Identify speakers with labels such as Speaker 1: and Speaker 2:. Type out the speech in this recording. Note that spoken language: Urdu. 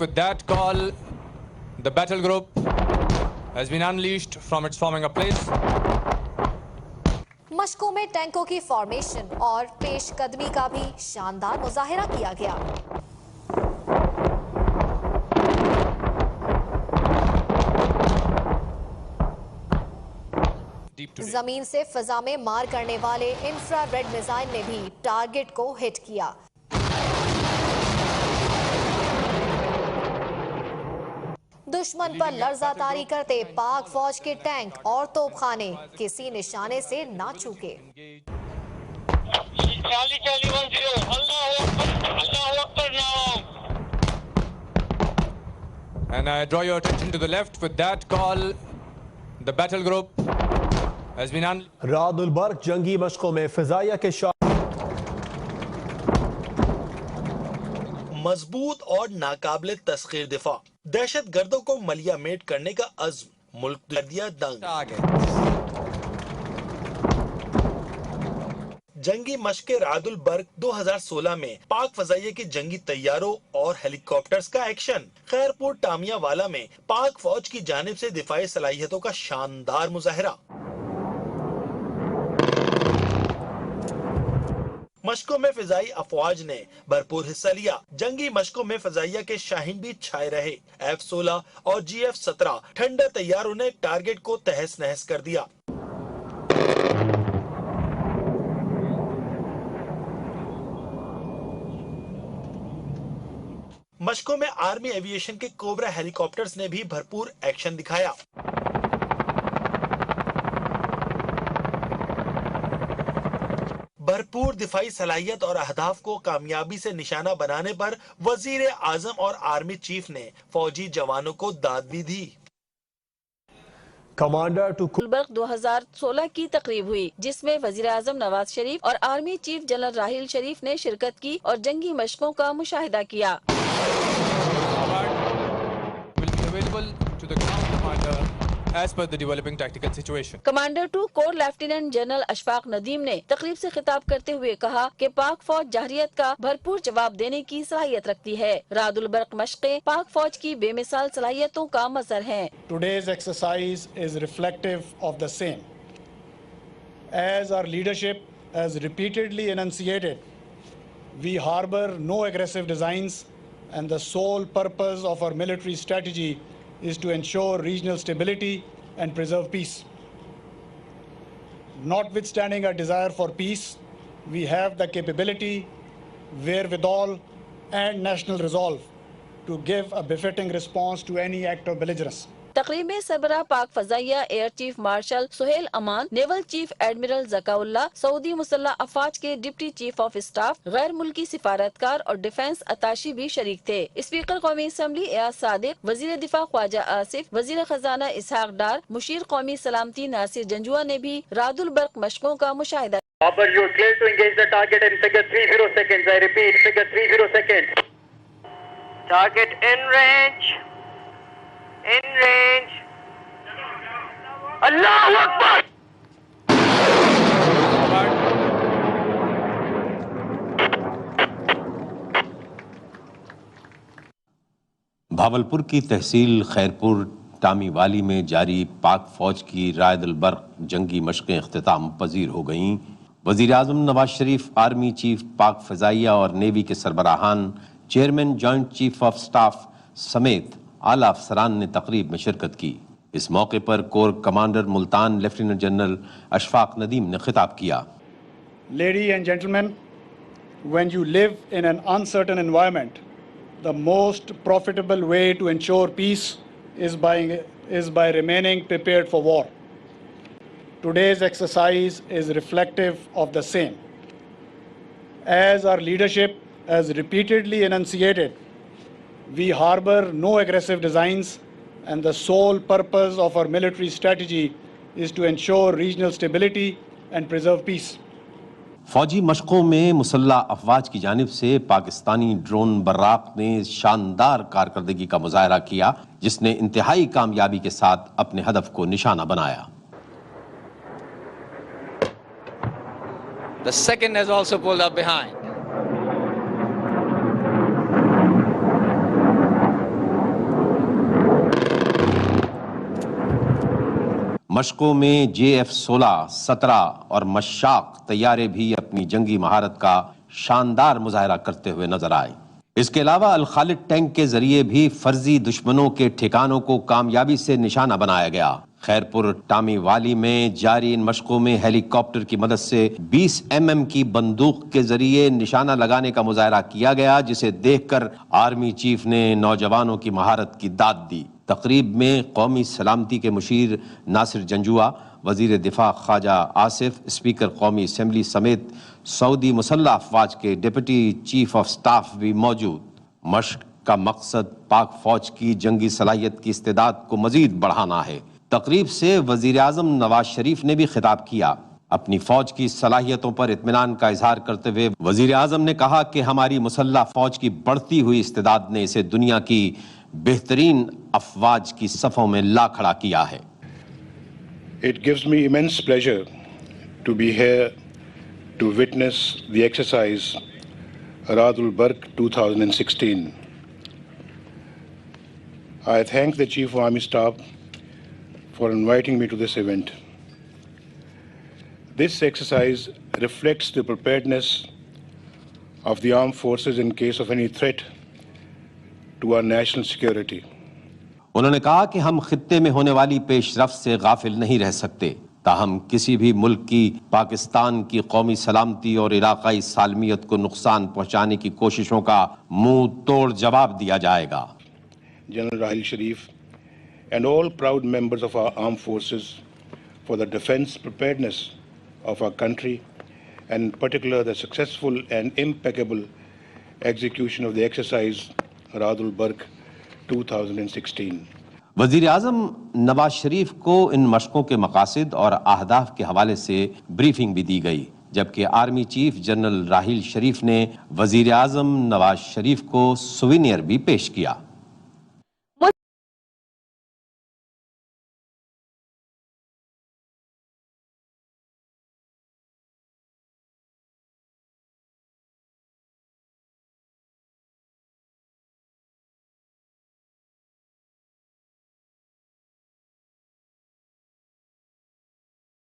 Speaker 1: With that call, the battle group has been unleashed from its forming a place.
Speaker 2: مشقوں میں ٹینکوں کی فارمیشن اور پیش قدمی کا بھی شاندار مظاہرہ کیا گیا۔ زمین سے فضا میں مار کرنے والے انفرا ریڈ میزائل نے بھی ٹارگٹ کو ہٹ کیا۔ دشمن پر لرزہ طاری کرتے پاک فوج کے ٹینک اور توپ خانے کسی نشانے سے نہ چوکے۔
Speaker 1: And I draw your attention to the left. With that call, the battle group has been
Speaker 3: رعد البرق جنگی مشقوں میں فضائیہ کے
Speaker 4: مضبوط اور ناقابل تسخیر دفاع، دہشت گردوں کو ملیا میٹ کرنے کا عزم، ملک کر دیا دنگ۔ جنگی مشق رعد البرق 2016 میں پاک فضائیہ کے جنگی طیاروں اور ہیلی کاپٹرز کا ایکشن۔ خیرپور ٹامیا والا میں پاک فوج کی جانب سے دفاعی صلاحیتوں کا شاندار مظاہرہ۔ مشقوں میں فضائی افواج نے بھرپور حصہ لیا۔ جنگی مشقوں میں فضائیہ کے شاہین بھی چھائے رہے۔ F-16 اور GF-17 ٹھنڈر طیاروں نے ٹارگٹ کو تہس نہس کر دیا۔ مشقوں میں آرمی ایویشن کے کوبرا ہیلی کاپٹرز نے بھی بھرپور ایکشن دکھایا۔ بھرپور دفاعی صلاحیت اور اہداف کو کامیابی سے نشانہ بنانے پر وزیر اعظم اور آرمی چیف نے فوجی جوانوں کو داد بھی دی۔
Speaker 3: کمانڈر ٹو
Speaker 5: البرق 2016 کی تقریب ہوئی، جس میں وزیر اعظم نواز شریف اور army chief general Raheel Sharif نے شرکت کی اور جنگی مشقوں کا مشاہدہ کیا۔
Speaker 1: As per the developing tactical situation.
Speaker 5: Commander 2 corps lieutenant general Ashfaq Nadeem نے تقریب سے خطاب کرتے ہوئے کہا کہ پاک فوج جارحیت کا بھرپور جواب دینے کی صلاحیت رکھتی ہے۔ رعد البرق مشقیں پاک فوج کی بے مثال صلاحیتوں کا مظہر ہیں۔
Speaker 6: Today's exercise is reflective of the same. As our leadership has repeatedly enunciated, we harbor no aggressive designs and the sole purpose of our military strategy is to ensure regional stability and preserve peace. Notwithstanding our desire for peace, we have the capability, wherewithal, and national resolve to give a befitting response to any act of belligerence.
Speaker 5: تقریب میں سربراہ پاک فضائیہ ایئر چیف مارشل سہیل امان، نیول چیف ایڈمرل ذکا اللہ، سعودی مسلح افواج کے ڈپٹی چیف آف اسٹاف، غیر ملکی سفارتکار اور ڈیفنس اتاشی بھی شریک تھے۔ اسپیکر قومی اسمبلی ایاز صادق، وزیر دفاع خواجہ آصف، وزیر خزانہ اسحاق ڈار، مشیر قومی سلامتی ناصر جنجوعہ نے بھی رعد البرق مشقوں کا مشاہدہ کیا۔
Speaker 7: Operator, you are clear to engage the target in figure 30 seconds. I repeat, figure 30 seconds. Target in range. In range. Allahu Akbar!
Speaker 8: Bahawalpur کی تحصیل خیرپور ٹامی والی میں جاری پاک فوج کی رعد البرق جنگی مشقیں اختتام پذیر ہو گئیں۔ وزیر اعظم نواز شریف، آرمی چیف، پاک فضائیہ اور نیوی کے سربراہان، chairman joint chief of staff سمیت اعلیٰ افسران نے تقریب میں شرکت کی۔ اس موقع پر corps commander Multan lieutenant general Ashfaq Nadeem نے خطاب کیا۔
Speaker 6: Ladies and gentlemen, when you live in an uncertain environment, the most profitable way to ensure peace is by remaining prepared for war. Today's exercise is reflective of the same. As our leadership has repeatedly enunciated, we harbor no aggressive designs and the sole purpose of our military strategy is to ensure regional stability and preserve peace.
Speaker 8: فوجی مشقوں میں مسلح افواج کی جانب سے پاکستانی ڈرون براق نے شاندار کارکردگی کا مظاہرہ کیا، جس نے انتہائی کامیابی کے ساتھ اپنے ہدف کو نشانہ بنایا۔
Speaker 9: The second has also pulled up behind.
Speaker 8: مشقوں میں JF-16, 17 اور مشاق طیارے بھی اپنی جنگی مہارت کا شاندار مظاہرہ کرتے ہوئے نظر آئے۔ اس کے علاوہ الخالد ٹینک کے ذریعے بھی فرضی دشمنوں کے ٹھکانوں کو کامیابی سے نشانہ بنایا گیا۔ خیرپور ٹامی والی میں جاری ان مشقوں میں ہیلی کاپٹر کی مدد سے 20 mm کی بندوق کے ذریعے نشانہ لگانے کا مظاہرہ کیا گیا، جسے دیکھ کر آرمی چیف نے نوجوانوں کی مہارت کی داد دی۔ تقریب میں قومی سلامتی کے مشیر ناصر جنجوعہ، وزیر دفاع خواجہ آصف، اسپیکر قومی اسمبلی سمیت سعودی مسلح افواج کے ڈپٹی چیف آف سٹاف بھی موجود۔ مشق کا مقصد پاک فوج کی جنگی صلاحیت کی استعداد کو مزید بڑھانا ہے۔ تقریب سے وزیر اعظم نواز شریف نے بھی خطاب کیا۔ اپنی فوج کی صلاحیتوں پر اطمینان کا اظہار کرتے ہوئے وزیر اعظم نے کہا کہ ہماری مسلح فوج کی بڑھتی ہوئی استعداد نے اسے دنیا کی بہترین افواج کی صفوں میں لا کھڑا کیا ہے۔
Speaker 9: It gives me immense pleasure to be here to witness the exercise Radul Barq 2016. I thank the Chief of Army Staff for inviting me to this event. This exercise reflects the preparedness of the armed forces in case of any threat to our national security.
Speaker 8: انہوں نے کہا کہ ہم خطے میں ہونے والی پیش رفت سے غافل نہیں رہ سکتے، تاہم کسی بھی ملک کی پاکستان کی قومی سلامتی اور علاقائی سالمیت کو نقصان پہنچانے کی کوششوں کا منہ توڑ جواب دیا جائے گا۔
Speaker 9: General Rahil Sharif and all proud members of our armed forces for the defense preparedness of our country, and in particular the successful and impeccable execution of the exercise Radul Barq 2016.
Speaker 8: وزیر اعظم نواز شریف کو ان مشقوں کے مقاصد اور اہداف کے حوالے سے بریفنگ بھی دی گئی، جبکہ army chief general Raheel Sharif نے وزیر اعظم نواز شریف کو سووینئر بھی پیش کیا۔